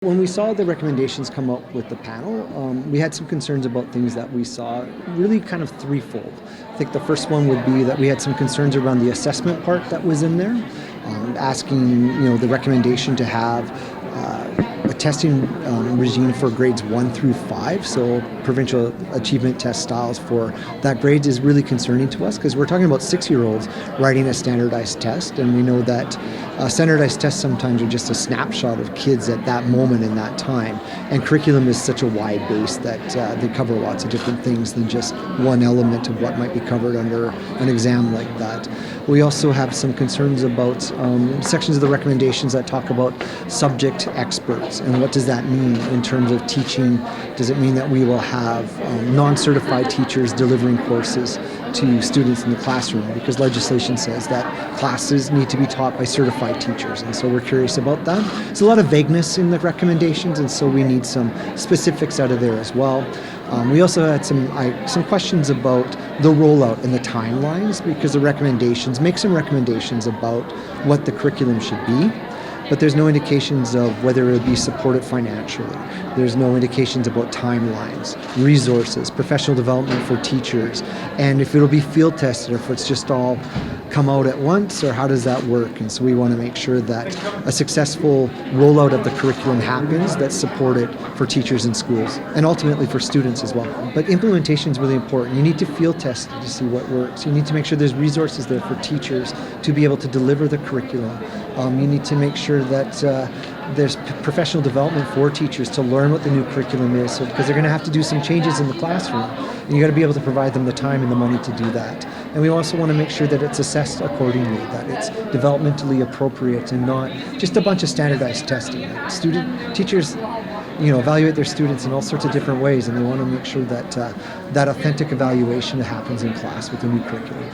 When we saw the recommendations come up with the panel, we had some concerns about things that we saw, really kind of threefold. I think the first one would be that we had some concerns around the assessment part that was in there, asking the recommendation to have a testing regime for grades 1 through 5, so provincial achievement test styles for that grades is really concerning to us because we're talking about 6-year-olds writing a standardized test, and we know that standardized tests sometimes are just a snapshot of kids at that moment in that time, and curriculum is such a wide base that they cover lots of different things than just one element of what might be covered under an exam like that. We also have some concerns about sections of the recommendations that talk about subject experts, and what does that mean in terms of teaching? Does it mean that we will have non-certified teachers delivering courses to students in the classroom? Because legislation says that classes need to be taught by certified teachers, and so we're curious about that. There's a lot of vagueness in the recommendations, and so we need some specifics out of there as well. We also had some questions about the rollout and the timelines, because the recommendations make some recommendations about what the curriculum should be, but there's no indications of whether it would be supported financially. There's no indications about timelines, resources, professional development for teachers, and if it'll be field tested or if it's just all come out at once, or how does that work? And so we want to make sure that a successful rollout of the curriculum happens that's supported for teachers in schools and ultimately for students as well. But implementation is really important. You need to field test to see what works. You need to make sure there's resources there for teachers to be able to deliver the curriculum. You need to make sure that there's professional development for teachers to learn what the new curriculum is, because they're going to have to do some changes in the classroom, and you got to be able to provide them the time and the money to do that. And we also want to make sure that it's assessed accordingly, that it's developmentally appropriate and not just a bunch of standardized testing. Teachers evaluate their students in all sorts of different ways, and they want to make sure that that authentic evaluation happens in class with the new curriculum.